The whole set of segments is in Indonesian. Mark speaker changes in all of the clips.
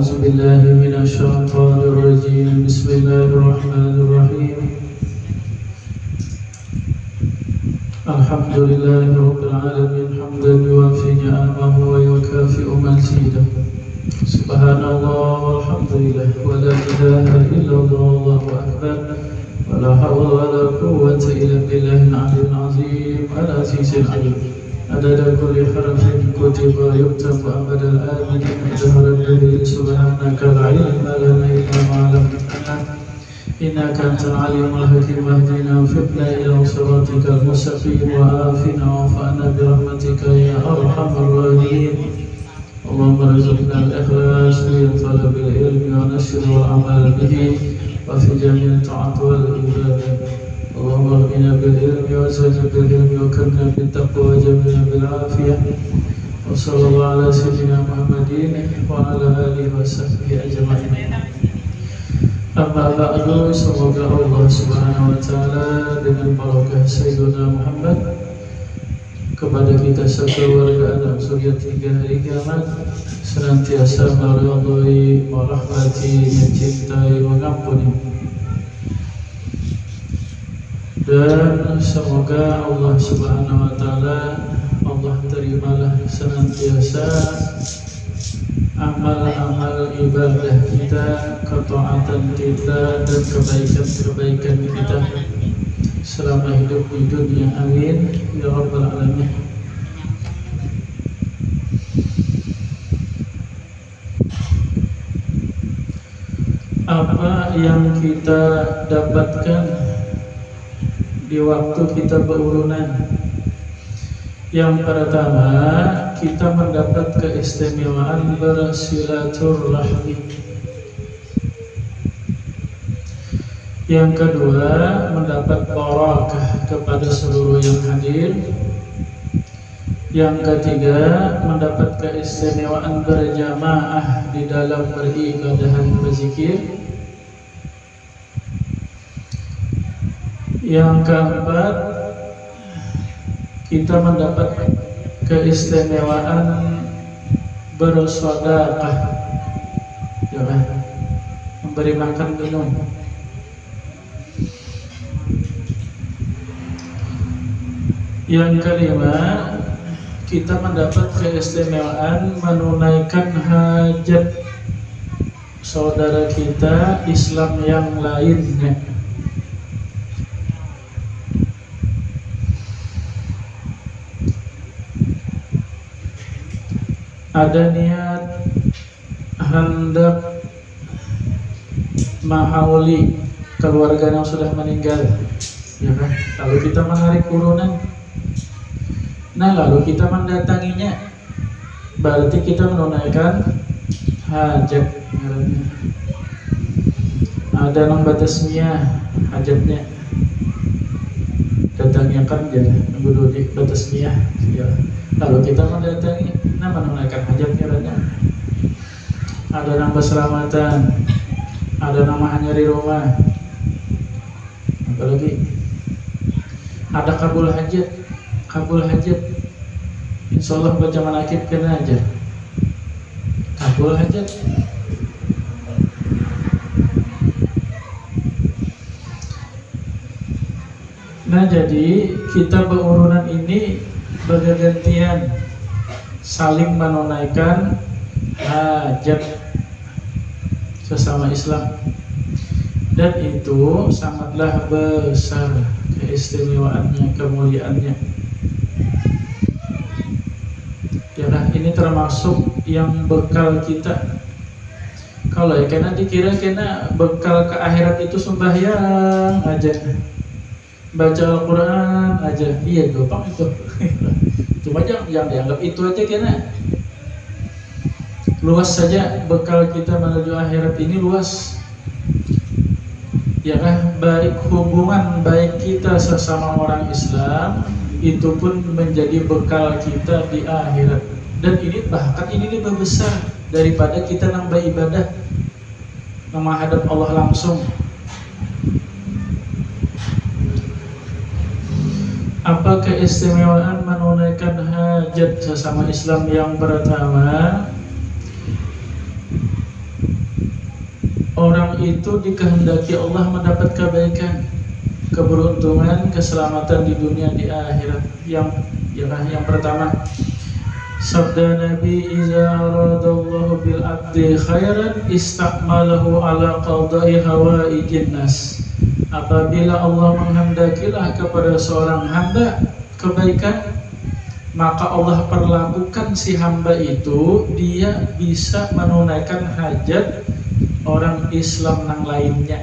Speaker 1: أعوذ بالله من الشيطان الرجيم بسم الله الرحمن الرحيم الحمد لله رب العالمين حمدا يوافي نعمه ويكافئ مزيده سبحان الله والحمد لله ولا إله إلا الله والله أكبر ولا حول ولا قوة إلا بالله العلي العظيم العزيز العليم عدد كل حرف كتب يكتب أبد الآمنين دهر الدليل سبحانك لا علم لنا إلا ما علمتنا إنك أنت العليم الحكيم اهدنا وفقنا إلى صراطك المستقيم وعافنا وعفنا برحمتك يا أرحم الراحمين اللهم ارزقنا الإخلاص في طلب العلم ونشر والعمل به وفي جميع الطاعات والعبادات اللهم اغننا بالعلم وزدنا بالعلم وكرمنا بالتقوى وجمعنا بالعافية وصلى الله على سيدنا محمد وعلى آله وصحبه أجمعين. Amma ba'du, semoga Allah Subhanahu wa taala dengan barakah Sayyidina Muhammad kepada kita sekeluarga anak zuriat hingga hari kiamat senantiasa meridhai, merahmati, mencintai, mengampuni. Dan semoga Allah Subhanahu wa taala Allah terimalah senantiasa amal-amal ibadah kita, ketaatan kita dan kebaikan-kebaikan kita selama hidup di dunia. Amin ya rabbal alamin. Apa yang kita dapatkan di waktu kita berurunan? Yang pertama, kita mendapat keistimewaan bersilaturahmi. Yang kedua, mendapat barakah kepada seluruh yang hadir. Yang ketiga, mendapat keistimewaan berjamaah di dalam beribadah dan berzikir. Yang keempat, kita mendapat keistimewaan bersedekah, ya kan? Memberi makan minum. Yang kelima, kita mendapat keistimewaan menunaikan hajat saudara kita Islam yang lainnya. Ada niat hendak mahauli keluarga yang sudah meninggal, ya kan? Lalu kita menarik urunan, nah lalu kita mendatanginya, berarti kita menunaikan hajat. Ada yang batasnya hajatnya, datangnya kan jadi dulu di batasnya, ya. Lalu kita mendatangi, nah menunaikan hajatnya banyak. Ada yang berselamatan, ada yang hanya di rumah, apalagi ada kabul hajat. Insya Allah baca manakib kena aja kabul hajat. Nah jadi kita berurunan ini bergantian saling menunaikan hajat sesama Islam, dan itu sangatlah besar keistimewaannya, kemuliaannya. Ya, ini termasuk yang bekal kita. Kalau ya kena dikira kena bekal ke akhirat itu sembahyang aja, baca Al-Quran aja, iya gampang itu. Cuma yang dianggap itu aja kena. Luas saja bekal kita menuju akhirat ini luas. Ya kan, baik hubungan baik kita sesama orang Islam itu pun menjadi bekal kita di akhirat. Dan ini bahkan ini lebih besar daripada kita nambah ibadah menghadap Allah langsung. Apa keistimewaan menunaikan hajat sesama Islam? Yang pertama, itu dikehendaki Allah mendapat kebaikan, keberuntungan, keselamatan di dunia di akhirat. Yang pertama, sabda Nabi, iza aradallahu bil abdi khairan istakmalahu ala qadai hawaijin nas. Apabila Allah menghendakilah kepada seorang hamba kebaikan, maka Allah perlakukan si hamba itu, dia bisa menunaikan hajat orang Islam yang lainnya.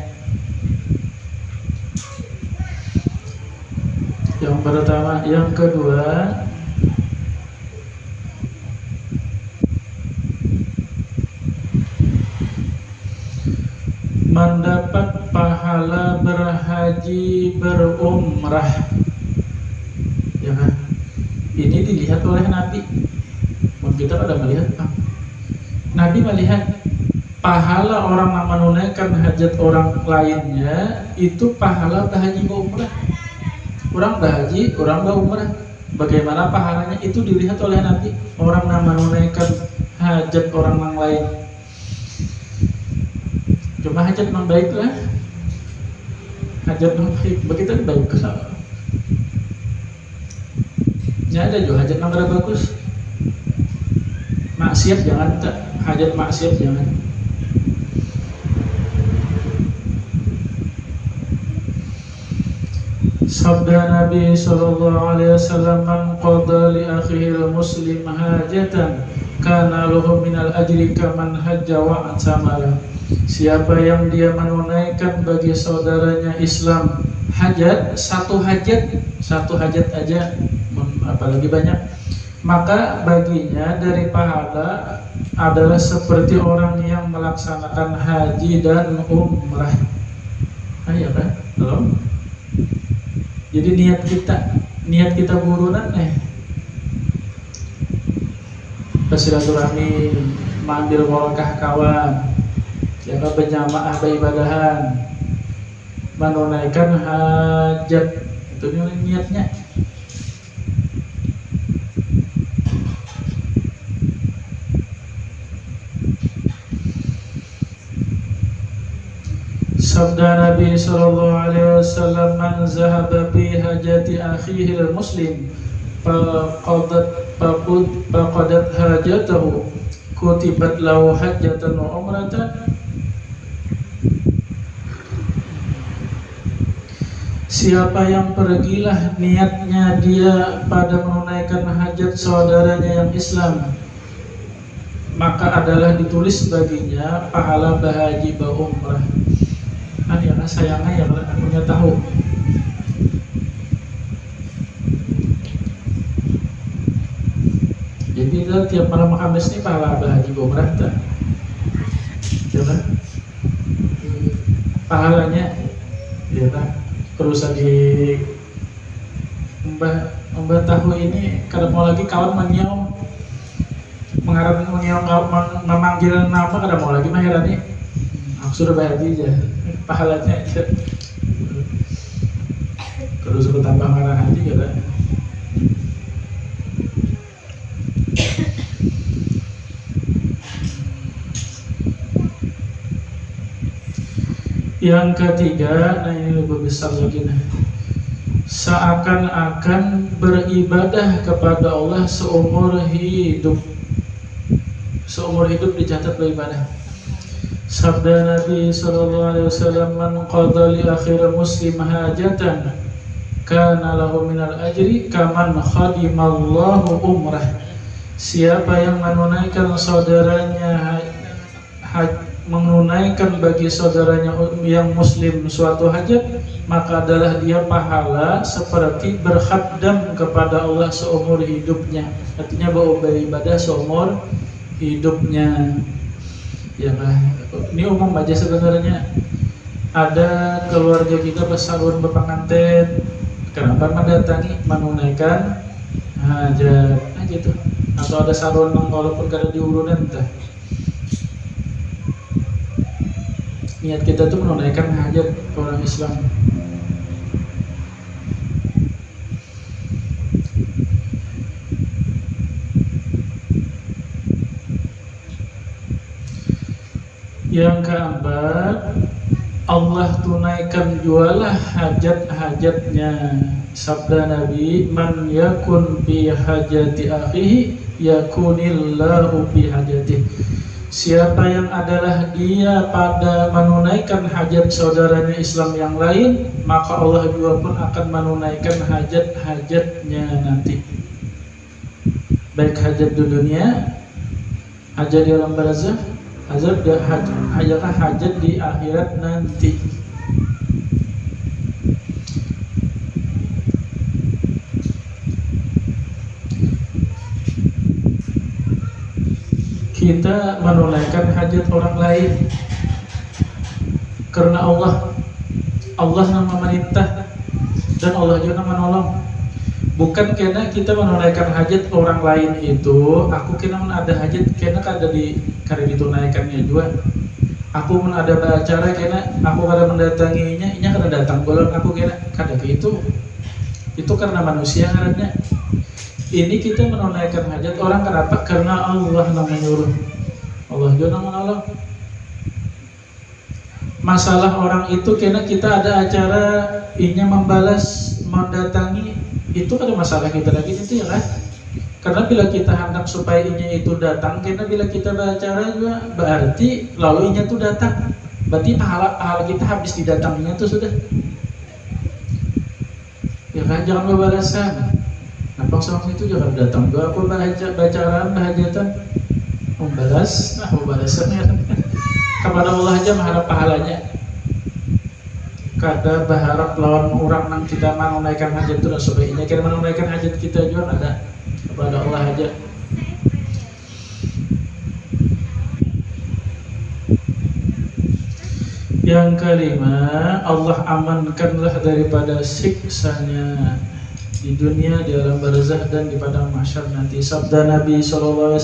Speaker 1: Yang pertama. Yang kedua, mendapat pahala berhaji berumrah. Ya kan? Ini dilihat oleh Nabi. Kita pada melihat, Nabi melihat pahala orang yang menunaikan hajat orang lainnya itu pahala berhaji berumrah. Orang berhaji, orang berumrah, bagaimana pahalanya itu dilihat oleh Nabi. Orang yang menunaikan hajat orang yang lain, cuma hajat yang baik lah, hajat yang baik, begitu baik lah. Ya ada juga hajat yang bagus, maksiat jangan, hajat maksiat jangan. Sabda Nabi sallallahu alaihi wasallam, man qada li akhihi muslim hajatan kana lahu minal ajri kaman hajja wa atsamala. Siapa yang dia menunaikan bagi saudaranya Islam hajat, satu hajat aja, apalagi banyak, maka baginya dari pahala adalah seperti orang yang melaksanakan haji dan umrah. Ayo kan? Halo? Jadi niat kita burunan bersilaturahmi, mengambil barakah kawan, jaga berjamaah beribadahan, menunaikan hajat, itu niatnya. Sabda Nabi sallallahu alaihi wasallam, man zahaba fi hajati akhihi al-muslim faqadat hajatahu kutibat lahu hajjatan wa umratan. Siapa yang pergilah niatnya dia pada menunaikan hajat saudaranya yang Islam, maka adalah ditulis baginya pahala berhaji berumrah. Ya sayangnya yang punya tahu. Jadi kita tiap malam Kamis ini pahala berhaji berumrah tak? Ya kan? Pahalanya ya kan? Perusahaan di Mbah tahu ini kalau mau lagi kawan menyium memanggil nama, kada mau lagi mahirani sudah berhaji aja, pahalanya aja. Kalau suruh tambah marah haji kada. Yang ketiga, ini lebih besar lagi seakan-akan beribadah kepada Allah seumur hidup. Seumur hidup dicatat beribadah. Sabda Nabi sallallahu alaihi wasallam, man qada li akhir muslim hajatan kana lahu minal ajri kaman khadimallahu umrah. Siapa yang menunaikan menunaikan bagi saudaranya yang muslim suatu hajat, maka adalah dia pahala seperti berkhadam kepada Allah seumur hidupnya. Artinya bahwa beribadah seumur hidupnya. Ya kan? Ini umum aja sebenarnya. Ada keluarga kita besarun berpengantin, kenapa mendatangi menunaikan hajat aja tuh. Atau ada sarun walaupun kada diurunan entah. Niat kita tuh menunaikan hajat orang Islam. Yang keempat, Allah tunaikan jualah hajat-hajatnya. Sabda Nabi, man yakun bi hajati akhihi yakunillahu bi hajatihi. Siapa yang adalah dia pada menunaikan hajat saudaranya Islam yang lain, maka Allah juga pun akan menunaikan hajat-hajatnya nanti. Baik hajat di dunia, hajat di alam barzakh, hajat di akhirat nanti. Kita menunaikan hajat orang lain karena Allah yang memerintah dan Allah juga menolong. Bukan karena kita menunaikan hajat orang lain itu, aku kena ada hajat karena kada ditunaikannya juga. Aku mun ada acara karena aku kada mendatanginya, inya kada datang golong aku kena kada gitu. Itu karena manusia ngarannya. Ini kita menunaikan hajat orang kenapa? Karena Allah yang menyuruh, Allah juga yang menolong. Masalah orang itu karena kita ada acara, inya membalas, mendatangi, itu ada masalah kita lagi itu ya kan? Karena bila kita hendak supaya inya itu datang, karena bila kita beracara juga berarti lalu inya itu datang, berarti pahala kita habis didatanginya itu sudah. Ya kan, jangan berbalasan. Nampak sama itu jangan datang. Doa aku bacaan bahajatan membalas, membalasan ya. Kepada Allah aja mengharap pahalanya. Kada berharap lawan orang yang kita menunaikan hajat itu supaya ini kita menunaikan hajat kita juga ada kepada Allah aja. Yang kelima, Allah amankanlah daripada siksanya di dunia, di alam barzakh dan di padang mahsyar nanti. Sabda Nabi SAW,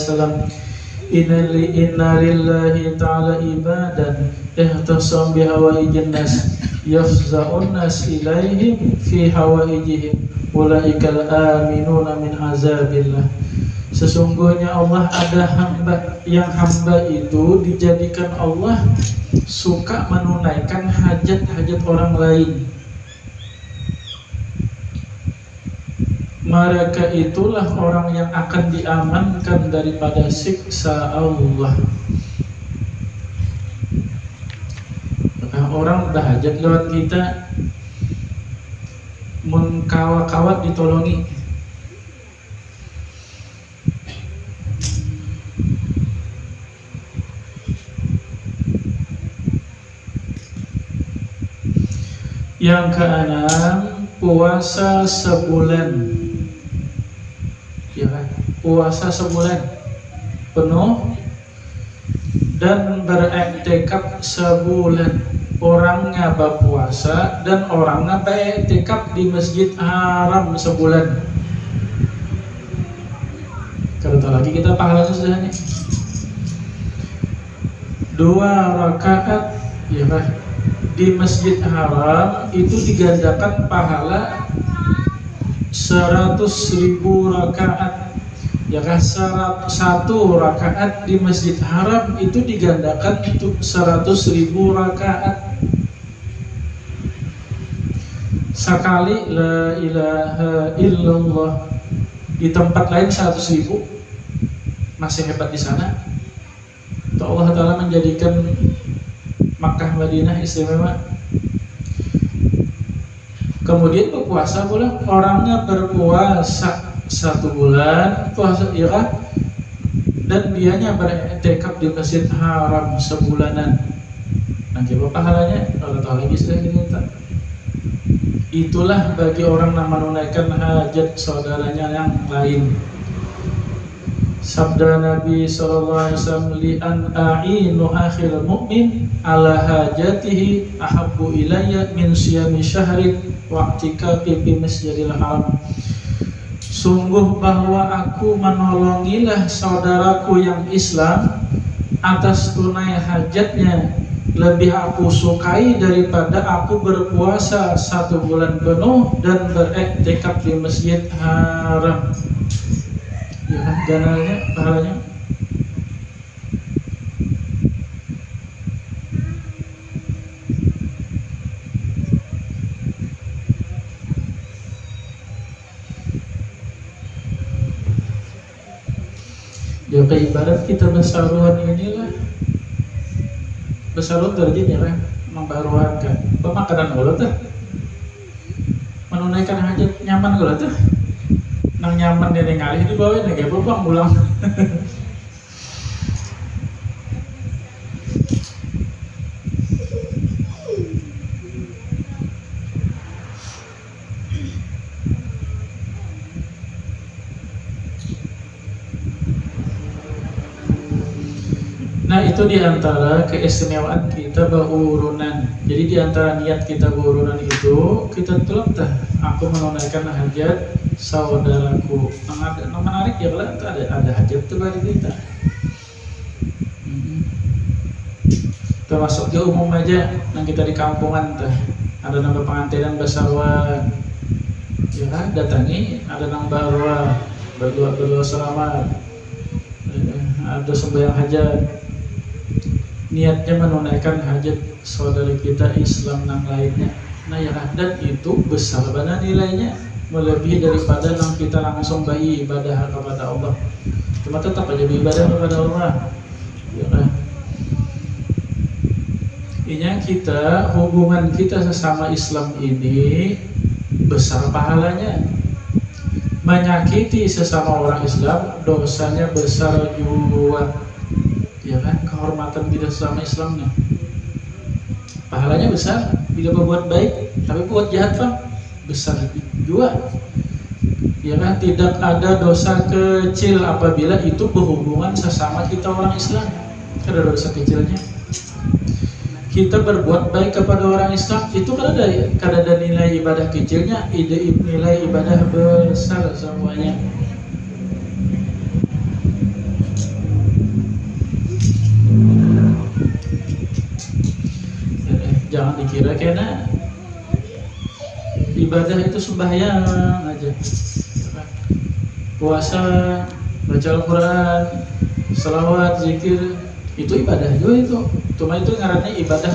Speaker 1: Inna lillahi ta'ala ibadan ihtasam bihawaijin nas yafza'un nas ilaihim fi hawaijihim ulaikal aminuna min azabillah. Sesungguhnya Allah ada hamba itu dijadikan Allah suka menunaikan hajat-hajat orang lain. Mereka itulah orang yang akan diamankan daripada siksa Allah. Orang berhajat lewat kita, mengkawat-kawat ditolongi. Yang keenam, puasa sebulan. Ya, puasa sebulan penuh dan beriktikaf sebulan. Orangnya berpuasa dan orangnya beriktikaf di Masjid Haram sebulan. Kalau lagi kita pahalanya sudah nih 2 rakaat ya Pak, di Masjid Haram itu digandakan pahala 100.000 rakaat. Ya kan, 1 rakaat di Masjid Haram itu digandakan untuk 100.000 rakaat. Sekali la ilaha illallah di tempat lain 100.000 masih hebat di sana. Allah Ta'ala menjadikan Makkah Madinah istimewa. Kemudian berpuasa pula, orangnya berpuasa 1 bulan puasa ya kan? Dan dianya beriktikaf di Masjid Haram sebulanan. Nanti apa pahalanya? Allah Ta'ala lagi sudah kita. Itulah bagi orang yang menunaikan hajat saudaranya yang lain. Sabda Nabi SAW, li'an a'inu akhil mu'min ala hajatihi ahabbu ilayya min siyami syahrin wa'tikafi bi masjidil haram. Sungguh bahwa aku menolongilah saudaraku yang Islam atas tunai hajatnya lebih aku sukai daripada aku berpuasa 1 bulan penuh dan beriktikaf di Masjid Haram. Ya kan, dananya, pahalanya. Ya ke ibarat kita besaruan inilah, besaruan terjadinya kan membaruan kan pemakanan ulah tuh menunaikan hajat nyaman ulah tuh nang nyaman dia ningali itu bawain lagi bang pulang. Nah itu diantara keistimewaan kita berurunan. Jadi diantara niat kita berurunan itu kita terletak aku menunaikan hajat saudaraku. Yang menarik ya kalau ada hajat itu bagi kita. Termasuk di umum aja, yang kita di kampungan tuh ada nama pengantinan besawan, ya kan datangi ada nama barwa berdua selamat, ada sembahyang hajat. Niatnya menunaikan hajat saudara kita Islam yang lainnya. Nah ya dan itu besar banget nilainya, melebihi daripada yang kita langsung beribadah kepada Allah. Cuma tetap aja beribadah kepada Allah, ya kan? Ini kita hubungan kita sesama Islam ini besar pahalanya. Menyakiti sesama orang Islam dosanya besar juga. Ya kan, kehormatan kita sama Islamnya pahalanya besar bila berbuat baik, tapi buat jahat kan besar juga. Ya kan, tidak ada dosa kecil apabila itu berhubungan sesama kita orang Islam. Ada dosa kecilnya kita berbuat baik kepada orang Islam itu kan ada nilai ibadah kecilnya, nilai ibadah besar semuanya. Jangan dikira karena ibadah itu sembahyang aja, puasa, baca Al-Quran, salawat, zikir, itu ibadah juga itu. Cuma itu ngarannya ibadah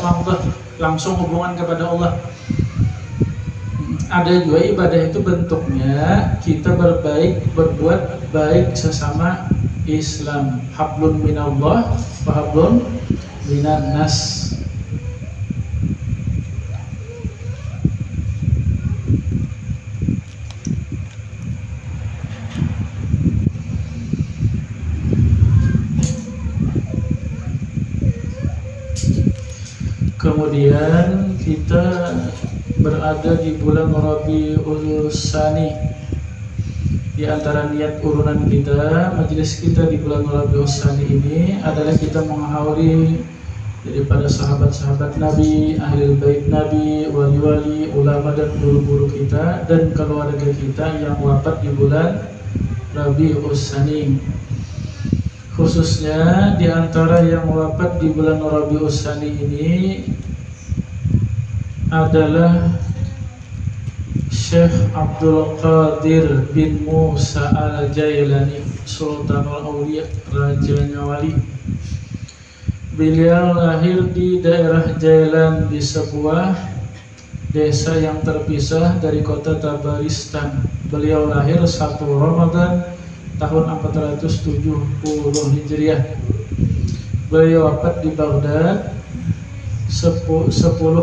Speaker 1: langsung hubungan kepada Allah. Ada juga ibadah itu bentuknya kita berbuat baik sesama Islam. Hablun minallah wa hablun minan nas. Kemudian kita berada di bulan Rabiul Tsani. Di antara niat urunan kita, majelis kita di bulan Rabiul Tsani ini adalah kita menghauri daripada sahabat-sahabat Nabi, ahli bait Nabi, wali-wali, ulama dan guru-guru kita dan keluarga kita yang wafat di bulan Rabiul Tsani. Khususnya di antara yang wafat di bulan Rabiul Tsani ini adalah Syekh Abdul Qadir bin Musa Al-Jailani, Sultanul Auliya, Rajanya Wali. Beliau lahir di daerah Jailan, di sebuah desa yang terpisah dari kota Tabaristan. Beliau lahir 1 Ramadan tahun 470 Hijriah. Beliau wafat di Baghdad 10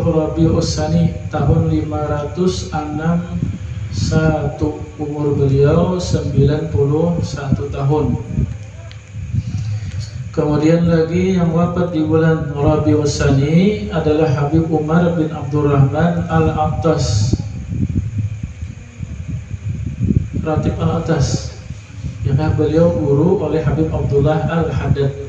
Speaker 1: Rabiul Tsani tahun 561. Umur beliau 91 tahun. Kemudian lagi yang wafat di bulan Rabiul Tsani adalah Habib Umar bin Abdurrahman Al-Attas, Ratib Al-Attas. Yang beliau guru oleh Habib Abdullah Al-Haddad.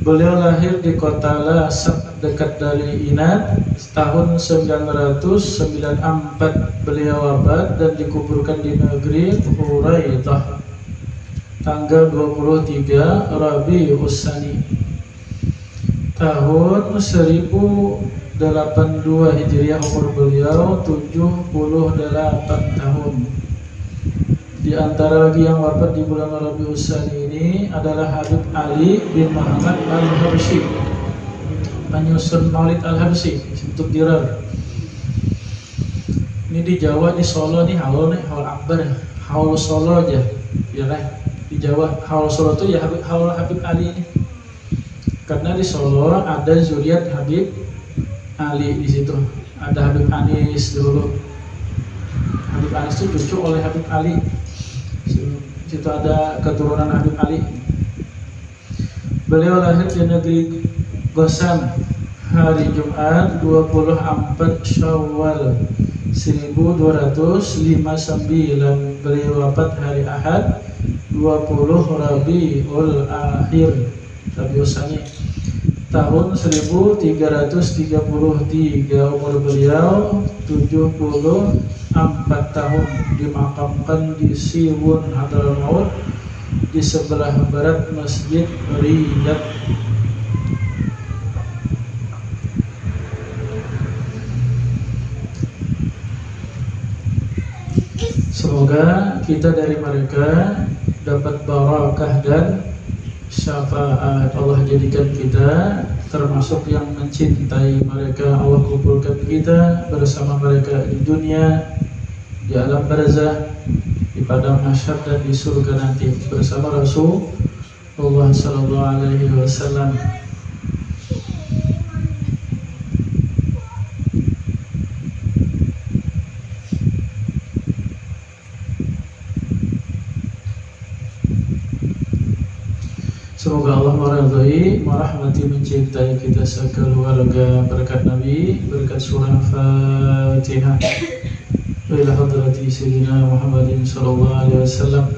Speaker 1: Beliau lahir di kota Lasaq dekat dari Inat tahun 994. Beliau wafat dan dikuburkan di negeri Huraidah tanggal 23 Rabiul Tsani tahun 1082 Hijriah. Umur beliau 78 tahun. Di antara lagi yang wafat di bulan Rabiul Tsani ini adalah Habib Ali bin Muhammad Al-Habsyi, penyusun Maulid Al-Habsyi untuk Dirar. Ini di Jawa, di Solo nih, haul akbar, haul Solo aja, ya kan? di Jawa. Haul Solo itu ya Haul Habib Ali ini. Karena di Solo ada zuriat Habib Ali di situ. Ada Habib Anis dulu. Habib Anis itu cucu oleh Habib Ali. Di situ ada keturunan Habib Ali. Beliau lahir di negeri Gosam hari Jumat 24 Syawal 1259. Beliau wafat hari Ahad 20 Rabiul Akhir Rabiul tahun 1333. Umur beliau 74 tahun. Dimakamkan di Siwun Hadramaut di sebelah barat Masjid Riyadh. Semoga kita dari mereka dapat barakah dan syafaat. Allah jadikan kita termasuk yang mencintai mereka. Allah kumpulkan kita bersama mereka di dunia, di alam barzah, di padang mahsyar dan di surga nanti bersama Rasulullah sallallahu alaihi wasallam. Semoga Allah meridhai, merahmati, mencintai kita sekeluarga berkat Nabi, berkat surah Fatihah. Ila hadrati Sayyidina Muhammadin sallallahu alaihi wasallam.